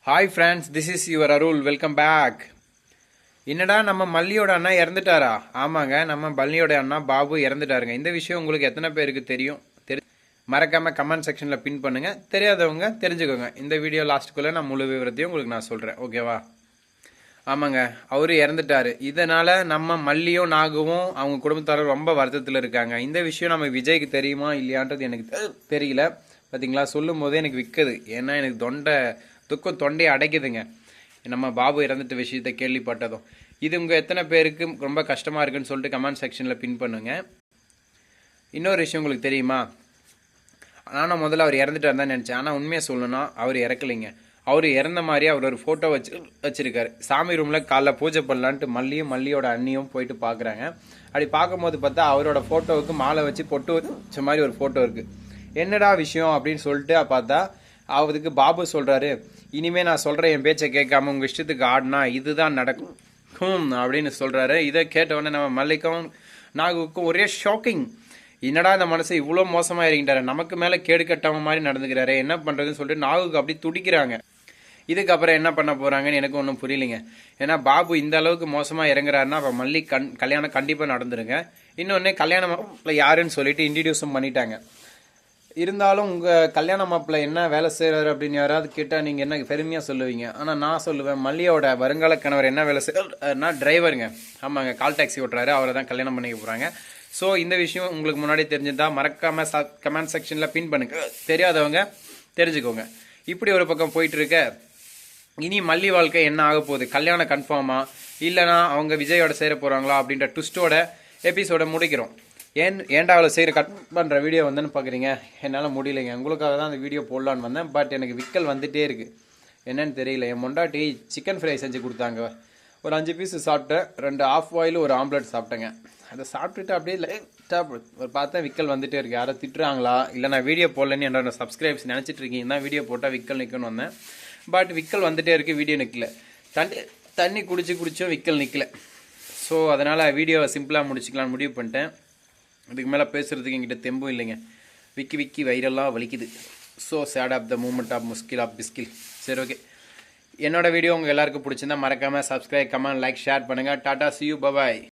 Hi friends, this is your Arul. Welcome back. என்னடா நம்ம மல்லியோட அண்ணா இறந்துட்டாரா? ஆமாங்க, நம்ம மல்லியோட அண்ணா பாபு இறந்துட்டாருங்க. இந்த விஷயம் உங்களுக்கு எத்தனை பேருக்கு தெரியும்? மறக்காம கமெண்ட் செக்ஷனில் பின் பண்ணுங்க. தெரியாதவங்க தெரிஞ்சுக்கோங்க. இந்த வீடியோ லாஸ்ட்டுக்குள்ளே நான் முழு விவரத்தையும் உங்களுக்கு நான் சொல்கிறேன். ஓகேவா? ஆமாங்க, அவரு இறந்துட்டாரு. இதனால நம்ம மல்லியும் நாகவும் அவங்க குடும்பத்தாரர் ரொம்ப வருத்தத்தில் இருக்காங்க. இந்த விஷயம் நம்ம விஜய்க்கு தெரியுமா இல்லையான்றது எனக்கு தெரியல. பார்த்தீங்களா, சொல்லும் போதே எனக்கு விற்குது. ஏன்னா எனக்கு துக்கம் தொண்டையை அடைக்குதுங்க. நம்ம பாபு இறந்துட்ட விஷயத்தை கேள்விப்பட்டதும். இது உங்கள் எத்தனை பேருக்கு ரொம்ப கஷ்டமாக இருக்குன்னு சொல்லிட்டு கமெண்ட் செக்ஷனில் பின் பண்ணுங்க. இன்னொரு விஷயம் உங்களுக்கு தெரியுமா? நானும் முதல்ல அவர் இறந்துட்டார் தான் நினச்சேன். ஆனால் உண்மையாக சொல்லணும்னா அவர் இறக்கலைங்க. அவர் இறந்த மாதிரி அவர் ஒரு ஃபோட்டோ வச்சிருக்காரு. சாமி ரூமில் காலைல பூஜை பண்ணலான்ட்டு மல்லியோட அண்ணியும் போயிட்டு பார்க்குறாங்க. அப்படி பார்க்கும்போது பார்த்தா அவரோட ஃபோட்டோவுக்கு மாலை வச்சு பொட்டு வச்ச மாதிரி ஒரு ஃபோட்டோ இருக்குது. என்னடா விஷயம் அப்படின்னு சொல்லிட்டு பார்த்தா அவருக்கு பாபு சொல்கிறாரு, இனிமேல் நான் சொல்கிறேன், என் பேச்சை கேட்காம உங்கள் இஷ்டத்துக்கு ஆடினா இதுதான் நடக்கும் அப்படின்னு சொல்கிறாரு. இதை கேட்டவுடனே நம்ம மல்லிக்கும் நாகுக்கும் ஒரே ஷாக்கிங். என்னடா இந்த மனசு இவ்வளோ மோசமாக இருக்கின்றாரு, நமக்கு மேலே கேடு கட்டவங்க மாதிரி நடந்துக்கிறாரு, என்ன பண்ணுறதுன்னு சொல்லிட்டு நாகுக்கு அப்படி துடிக்கிறாங்க. இதுக்கப்புறம் என்ன பண்ண போகிறாங்கன்னு எனக்கு ஒன்றும் புரியலைங்க. ஏன்னா பாபு இந்த அளவுக்கு மோசமாக இறங்குறாருன்னா அப்போ மல்லி கல்யாணம் கண்டிப்பாக நடந்துருங்க. இன்னொன்று கல்யாணம் யாருன்னு சொல்லிட்டு இன்ட்ரடியூஸும் பண்ணிட்டாங்க. இருந்தாலும் உங்கள் கல்யாண மாப்பிள்ளை என்ன வேலை செய்கிறாரு அப்படின்னு யாராவது கேட்டால் நீங்கள் என்ன பெருமையாக சொல்லுவீங்க. ஆனால் நான் சொல்லுவேன், மல்லியோட வருங்கால கணவர் என்ன வேலை செய்யறா? டிரைவருங்க. ஆமாங்க, கால் டாக்ஸி ஓட்டுறாரு. அவரை தான் கல்யாணம் பண்ணிக்க போகிறாங்க. ஸோ இந்த விஷயம் உங்களுக்கு முன்னாடி தெரிஞ்சிருந்தால் மறக்காமல் கமெண்ட் செக்ஷனில் பின் பண்ணுங்க. தெரியாதவங்க தெரிஞ்சுக்கோங்க. இப்படி ஒரு பக்கம் போயிட்டு இருக்க, இனி மல்லி வாழ்க்கை என்ன ஆக போகுது? கல்யாணம் கன்ஃபார்மா இல்லைனா அவங்க விஜயோட சேர போகிறாங்களா அப்படின்ற ட்விஸ்டோட எபிசோட முடிக்கிறோம். ஏன்டா அவளை செய்கிற கட் பண்ணுற வீடியோ வந்தேன்னு பார்க்குறீங்க. என்னால் முடியலைங்க. உங்களுக்காக தான் அந்த வீடியோ போடலான்னு வந்தேன். பட் எனக்கு விக்கல் வந்துகிட்டே இருக்குது. என்னன்னு தெரியல. என் மொண்டாட்டி சிக்கன் ஃப்ரை செஞ்சு கொடுத்தாங்க. ஒரு 5 பீஸ் சாப்பிட்டேன். 2 ஆஃப் பாயில் ஒரு ஆம்லெட் சாப்பிட்டேங்க. அதை சாப்பிட்டுட்டு அப்படியே லைட்டாக பார்த்தா விக்கல் வந்துகிட்டே இருக்குது. யாரும் திட்டுறாங்களா இல்லை நான் வீடியோ போடலன்னு என்னோட சப்ஸ்கிரைப்ஸ் நினச்சிட்டு இருக்கீங்க தான் வீடியோ போட்டால் விக்கல் நிற்கணும்னு வந்தேன். பட் விக்கல் வந்துகிட்டே இருக்குது, வீடியோ நிற்கல. தண்ணி குடிச்சும் விக்கல் நிற்கல. ஸோ அதனால் வீடியோவை சிம்பிளாக முடிச்சுக்கலான்னு முடிவு பண்ணிட்டேன். இதுக்கு மேலே பேசுகிறதுக்கு என்கிட்ட தெம்பும் இல்லைங்க. விக்கி வைரலாக வலிக்குது. So sad of the moment of முஸ்கில் ஆஃப் பிஸ்கில். சரி, ஓகே. என்னோட வீடியோ உங்கள் எல்லாருக்கும் பிடிச்சிருந்தா மறக்காமல் சப்ஸ்கிரைப், கமெண்ட், லைக், ஷேர் பண்ணுங்கள். Tata, see you, bye bye.